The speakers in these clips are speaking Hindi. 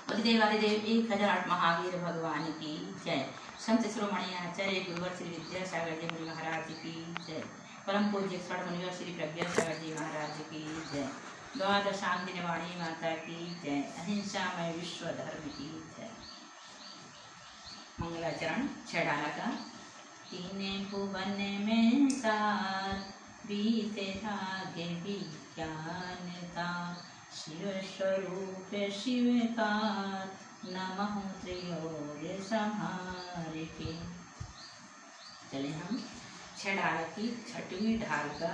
देवादिदेव 1008 महावीर भगवान की जय। संत शिरोमणि आचार्य गुरुवर श्री विद्यासागर जी मुनि महाराज की जय। परम पूज्य स्वर्ण मुनिवर श्री प्रज्ञासागर जी महाराज की जय। द्वादशांगिनी वाणी माता की जय। अहिंसामय विश्व धर्म की जय। मंगलाचरण छड़ाला का। तीन भुवन में सात बीते धागे विज्ञानता, शिव स्वरूप शिवकार नमः त्रियोग संहार के। चले हम छड़ाला की छठवीं ढाल का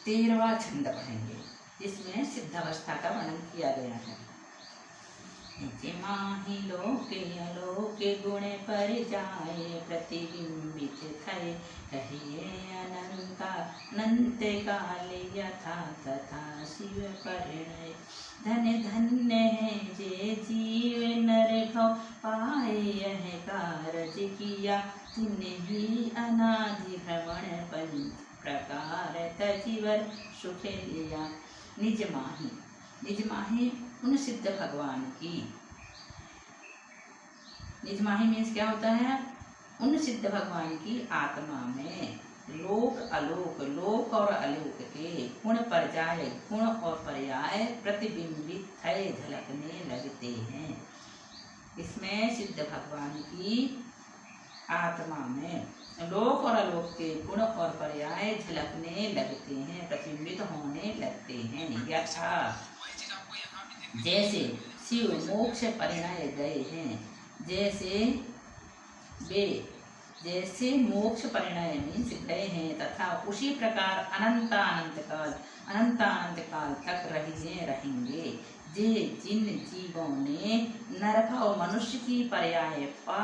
13वां छंद पढ़ेंगे, जिसमें सिद्धावस्था का वर्णन किया गया है। माही लोके अलोके गुण पर जाए, प्रतिबिंबित थये कहिए अनंता अनंत काल यथा तथा शिव परिणय। धन्य धन्य है जे जीव नर भव पाए, यह कारज किया तिन्हें ही अनादि भ्रमण पंच प्रकार तजीवर सुख लिया। निज माही, निज माही उन सिद्ध भगवान की। निज माही मीन्स क्या होता है? उन सिद्ध भगवान की आत्मा में लोक अलोक, लोक और अलोक के गुण पर जाए, गुण और पर्याय प्रतिबिंबित थय झलकने लगते हैं। इसमें सिद्ध भगवान की आत्मा में लोक और अलोक के गुण और पर्याय झलकने लगते हैं, प्रतिबिंबित होने लगते हैं। यथा जैसे शिव मोक्ष परिणय गए हैं, जैसे मोक्ष परिणय मीन्स गए हैं, तथा उसी प्रकार अनंत काल तक रहेंगे। जिन जीवों ने नरभव मनुष्य की पर्याय पा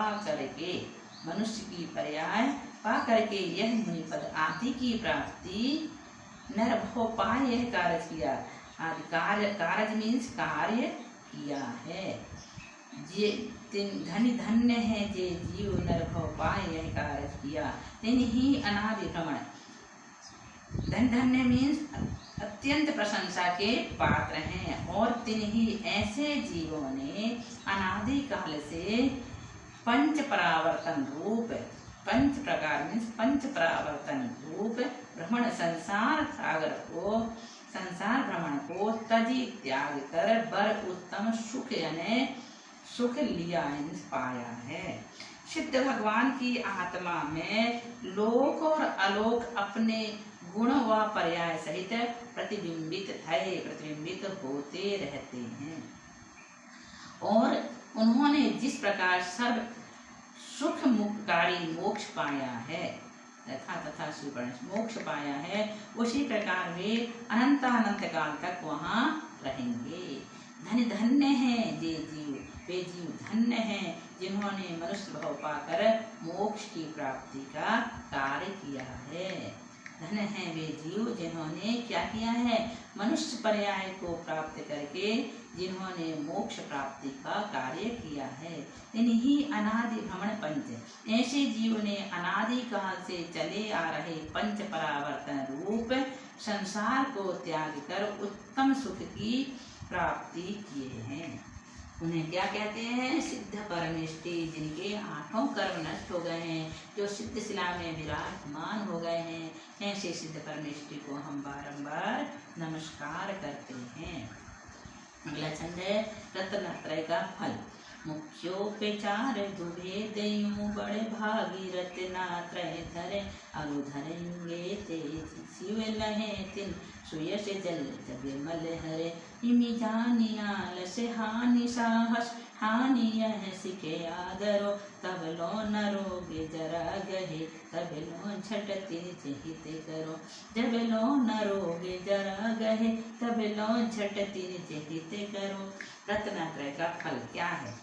करके यह मुनिपद आदि की प्राप्ति नरभव पाए यह कार्य किया। कार्य मीन्स कार्य किया है। धन्य है जे जीव नरभव पाए यह कार्य किया, तिन ही अनादि भ्रमण। धन्य मीन्स अत्यंत प्रशंसा के पात्र हैं, और तिन ही ऐसे जीवों ने अनादि काल से पंच परावर्तन रूप, पंच प्रकार मीन्स पंच परावर्तन रूप भ्रमण संसार भ्रमण को तजी त्याग कर बर उत्तम सुख यानी सुख लिया पाया है। सिद्ध भगवान की आत्मा में लोक और अलोक अपने गुण व पर्याय सहित प्रतिबिंबित होते रहते हैं, और उन्होंने जिस प्रकार सर्व सुख मुक्तकारी मोक्ष पाया है तथा मोक्ष पाया है, उसी प्रकार वे अनंत काल तक वहाँ रहेंगे। धन्य है जे जीव, वे जीव धन्य हैं जिन्होंने मनुष्य भाव पाकर मोक्ष की प्राप्ति का कार्य किया है। धन्य है वे जीव जिन्होंने क्या किया है? मनुष्य पर्याय को प्राप्त करके जिन्होंने मोक्ष प्राप्ति का कार्य किया है। इन्हीं अनादि भ्रमण पंच, ऐसे जीव ने अनादि काल से चले आ रहे पंच परावर्तन रूप संसार को त्याग कर उत्तम सुख की प्राप्ति किए हैं। उन्हें क्या कहते हैं? सिद्ध परमेष्टि, जिनके आठों कर्म नष्ट हो गए हैं, जो सिद्ध शिला में विराजमान हो गए हैं, ऐसे सिद्ध परमेष्टि को हम बारंबार नमस्कार करते हैं। अगला छंद है रत्नत्रय का फल। मुख्योपचार दुभेद यूं बड़े भागी रत्नात्रय धरे, अरु धरेंगे तेज शिव लहे तिन सुयश जल जग मल हरे। इमि जानिया लस हानि साहस, हानि यह सिखे आदरो, तब लो न रोगे जरा गहे, तब लो झट तिन चिहित करो। जब लो न रोगे जरा गहे, तब लो झट तिन चिहित करो। रत्नात्रय का फल क्या है?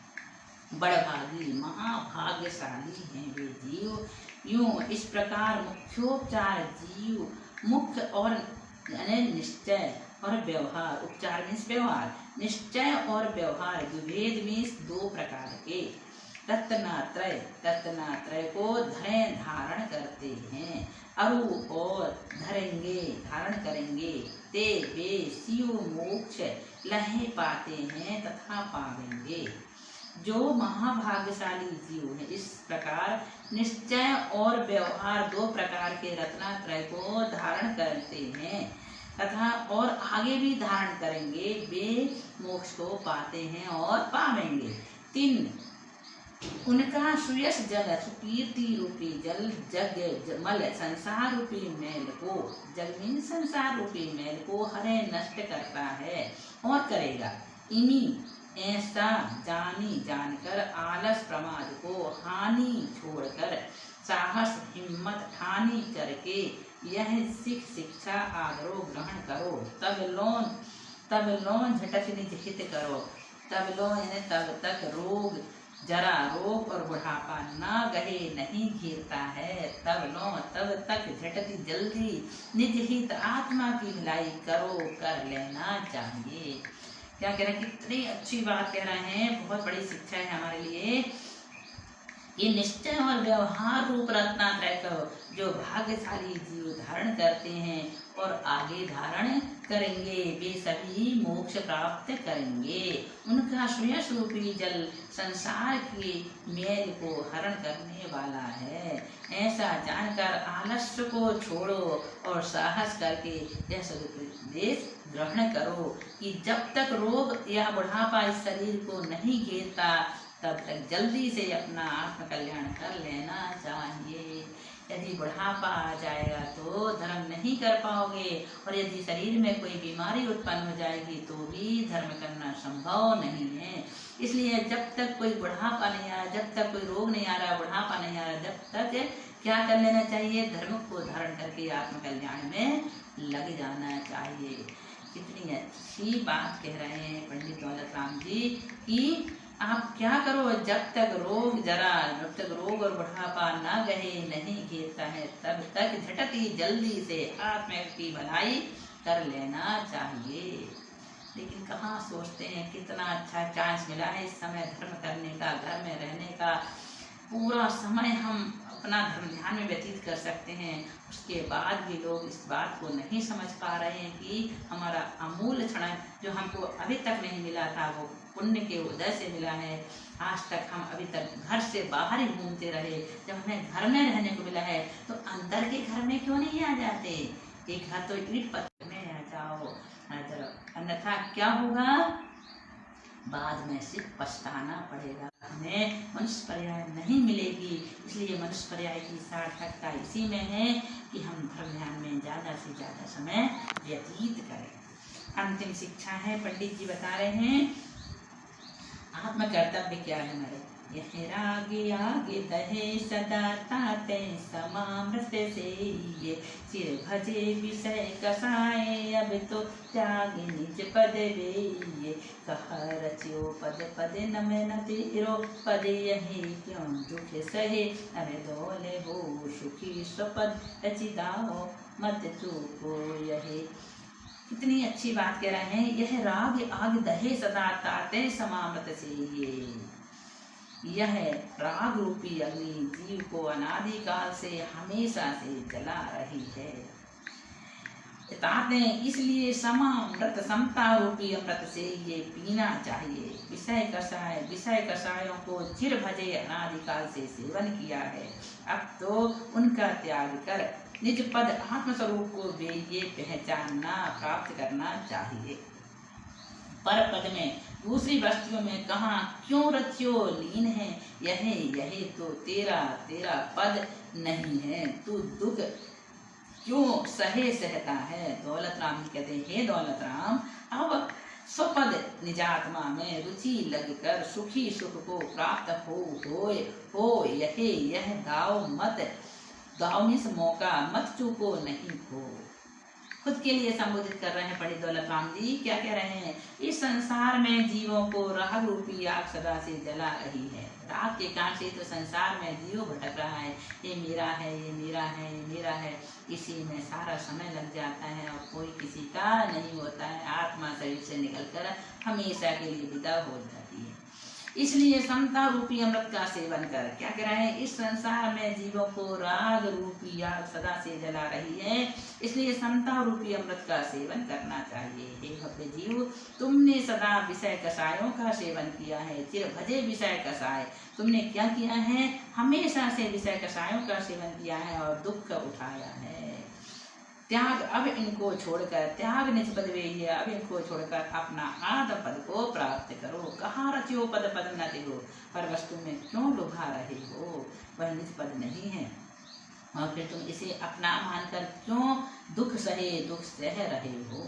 बड़भागी महाभाग्यशाली हैं वे जीव। यूं इस प्रकार मुख्योपचार जीव, मुख्य और निश्चय और व्यवहार, उपचार मीन्स व्यवहार, निश्चय और व्यवहार विभेद मीन्स दो प्रकार के रत्नात्रय को धारण करते हैं, अरु और धरेंगे धारण करेंगे, ते वे शिव मोक्ष लहे पाते हैं तथा पावेंगे। जो महाभाग्यशाली जीव है इस प्रकार निश्चय और व्यवहार दो प्रकार के रत्नात्रय को धारण करते हैं तथा और आगे भी धारण करेंगे, वे मोक्ष को पाते हैं और पावेंगे। 3 उनका सुयश जल सुकीर्ति रूपी जल जग मल संसार रूपी मैल को, जग मीन संसार रूपी मैल को हरे नष्ट करता है और करेगा। इमी ऐसा जानी जानकर आलस प्रमाद को हानि छोड़कर साहस हिम्मत ठानी करके यह शिक्षा आदरो ग्रहण करो। तब लोन झटक निज हित करो। तब लो यानी तब तक रोग जरा रोग और बुढ़ापा ना गहे नहीं घिरता है। तब तक झटक जल्दी निज हित आत्मा की भलाई करो, कर लेना चाहिए। क्या कह रहे हैं, कितनी अच्छी बात कह रहे हैं, बहुत बड़ी शिक्षा है हमारे लिए। ये निश्चय और व्यवहार रूप रत्नात्रय को जो भाग्यशाली जीव धारण करते हैं और आगे धारण करेंगे, वे सभी मोक्ष प्राप्त करेंगे। उनका सुयश रूपी जल संसार के मैल को हरण करने वाला है। ऐसा जानकर आलस्य को छोड़ो और साहस करके यह सदुपदेश ग्रहण करो कि जब तक रोग या बुढ़ापा इस शरीर को नहीं घेरता तब तक जल्दी से अपना आत्म कल्याण कर लेना चाहिए। यदि बुढ़ापा आ जाएगा तो धर्म नहीं कर पाओगे, और यदि शरीर में कोई बीमारी उत्पन्न हो जाएगी तो भी धर्म करना संभव नहीं है। इसलिए जब तक कोई बुढ़ापा नहीं आ रहा, जब तक कोई रोग नहीं आ रहा, बुढ़ापा नहीं आ रहा, जब तक क्या कर लेना चाहिए, धर्म को धारण करके आत्म कल्याण में लग जाना चाहिए। कितनी अच्छी बात कह रहे हैं पंडित दौलत राम जी कि आप क्या करो, जब तक रोग और बुढ़ापा ना गहे नहीं घेरता है तब तक झटक ही जल्दी से आत्मा की भलाई कर लेना चाहिए। लेकिन कहाँ सोचते हैं, कितना अच्छा चांस मिला है इस समय धर्म करने का, घर में रहने का। पूरा समय हम अपना धर्म ध्यान में व्यतीत कर सकते हैं, उसके बाद भी लोग इस बात को नहीं समझ पा रहे हैं कि हमारा अमूल्य क्षण जो हमको अभी तक नहीं मिला था वो पुण्य के उदय से मिला है। आज तक हम अभी तक घर से बाहर ही घूमते रहे, जब हमें घर में रहने को मिला है तो अंदर के घर में क्यों नहीं आ जाते। एक घर तो ईंट पत्थर में आ जाओ, अन्यथा क्या होगा, बाद में सिर्फ पछताना पड़ेगा, हमें मनुष्य पर्याय नहीं मिलेगी। इसलिए मनुष्य पर्याय की सार्थकता इसी में है कि हम धर्म ध्यान में ज़्यादा से ज़्यादा समय व्यतीत करें। अंतिम शिक्षा है, पंडित जी बता रहे हैं आत्म कर्तव्य क्या है हमारे। यह रागे आगे दहे सदा ताते समामृत से ये सिर भजे विषय कसाए अब तो त्याग निज पद वे ये कहा रचियो पद पद नमे न तेरो पद यही क्यों दुख सहे अरे दोले हो सुखी स्वपद रचिदाओ मत चूको यही। कितनी अच्छी बात कह रहे हैं, यह राग आग दहे सदा ताते समामृत से यह राग रूपी अग्नि जीव को अनादिकाल से हमेशा से जला रही है। ताते इसलिए समामृत समता रूपी अमृत से ये पीना चाहिए। विषय कषायों को चिर भजे अनादिकाल से सेवन किया है, अब तो उनका त्याग कर निज पद आत्मस्वरूप को वे ये पहचानना प्राप्त करना चाहिए। पर पद में दूसरी वस्तुओं में कहाँ क्यों रचियो लीन है, यही तो तेरा पद नहीं है, तू दुख क्यों सहता है। दौलत राम कहते हैं, हे दौलत राम अब स्वपद निजात्मा में रुचि लगकर सुखी सुख को प्राप्त हो यह गाँव में मौका मत चूको नहीं हो। खुद के लिए संबोधित कर रहे हैं पंडित दौलत राम जी, क्या कह रहे हैं, इस संसार में जीवों को राग रूपी आग सदा से जला रही है। राग के कारण से तो संसार में जीव भटक रहा है, ये मेरा है, ये मेरा है, ये मेरा है, इसी में सारा समय लग जाता है और कोई किसी का नहीं होता है। आत्मा शरीर से निकलकर हमेशा के लिए विदा हो जाती है। इसलिए समता रूपी अमृत का सेवन कर, क्या कह रहे हैं, इस संसार में जीवों को राग रूपी आग सदा से जला रही है, इसलिए समता रूपी अमृत का सेवन करना चाहिए। हे भव्य जीव, तुमने सदा विषय कषायों का सेवन किया है, चिर भजे विषय कषाय, तुमने क्या किया है, हमेशा से विषय कषायों का सेवन किया है और दुख उठाया है। त्याग अब इनको छोड़कर, त्याग निज पद वे, अब इनको छोड़कर अपना आद पद को प्राप्त करो। कहाँ रचो पद पद न दियो, पर वस्तु में क्यों लुभा रहे हो, वह निज पद नहीं है, और फिर तुम इसे अपना मानकर क्यों दुख सह रहे हो।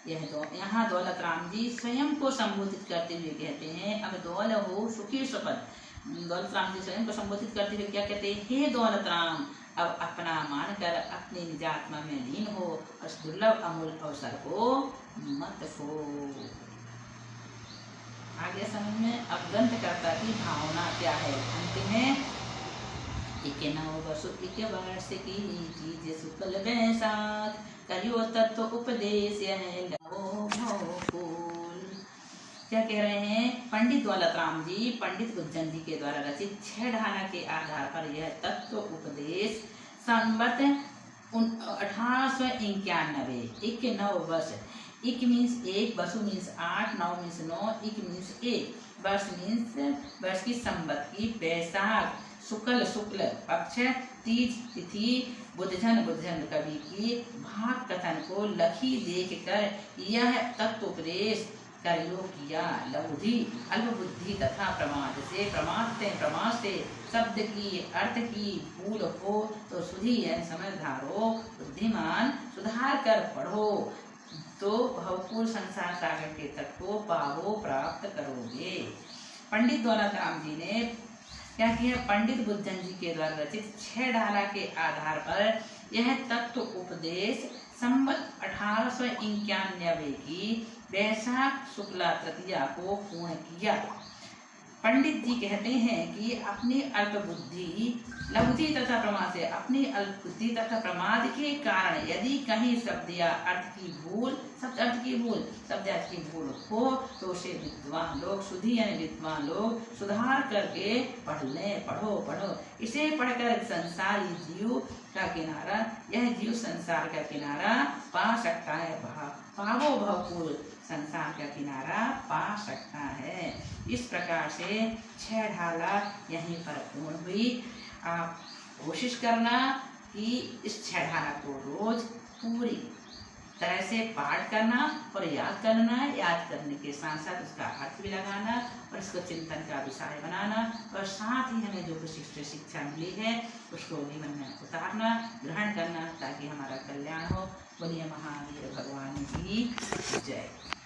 यहाँ दौलत राम जी स्वयं को संबोधित करते हुए कहते हैं, अब दौल हो सुखी सुपद। दौलत राम जी स्वयं को संबोधित करते हुए क्या कहते हैं, हे दौलत राम, अब अपना मानकर अपनी निजात्मा में लीन हो और इस दुर्लभ अमूल अवसर को मत खो। आगे समझ में, अब ग्रंथकर्ता की भावना क्या है। अंत में, इके नव बसु इके वर्ष की चीज सुकल बैसाख, करियो तत्व उपदेश है लवो भवकुल। क्या कह रहे हैं, पंडित दौलत राम जी पंडित बुद्धन जी के द्वारा रचित 6 ढाला के आधार पर यह तत्व उपदेश संवत 1891, इक नव वर्ष, इक मीन्स 1, बसु मीन्स 8, नव मीन्स 9, इक मीन्स 1, वर्ष मीन्स वर्ष की संवत की, बैसाख शुक्ल पक्ष, तीज तिथि, बुद्धजन कवि की भाग कथन को लखी देख कर यह तत्वोपदेश कार्यों किया। लबुद्धि अल्प बुद्धि तथा प्रमाद से शब्द की अर्थ की भूल हो तो सुधी समझदारो बुद्धिमान सुधार कर पढ़ो, तो भवकुल संसार सागर के तट को पावो प्राप्त करोगे। पंडित दौलत राम जी ने क्या किया, पंडित बुद्धन जी के द्वारा रचित 6 ढाला के आधार पर यह तत्व उपदेश संवत 1891 की वैशाख शुक्ला तृतीया को पूर्ण किया। पंडित जी कहते हैं कि अपनी अल्प बुद्धि लब्धि तथा प्रमाद से, अपनी अल्प बुद्धि तथा प्रमाद के कारण यदि कहीं शब्द या अर्थ की भूल हो तो उसे विद्वान लोग, सुधी यानी विद्वान लोग सुधार करके पढ़ो। इसे पढ़कर संसारी जीव का किनारा, यह जीव संसार का किनारा पा सकता है, पावो भवकुल संसार का किनारा पा सकता है। इस प्रकार से 6 ढाला यहीं पर पूर्ण हुई। आप कोशिश करना कि इस 6 ढाला को रोज पूरी तरह से पाठ करना और याद करना, याद करने के साथ साथ उसका अर्थ भी लगाना और इसको चिंतन का विषय बनाना, और साथ ही हमें जो विशिष्ट शिक्षा मिली है उसको जीवन में उतारना, ग्रहण करना, ताकि हमारा कल्याण हो। बोलिए महावीर भगवान की जय।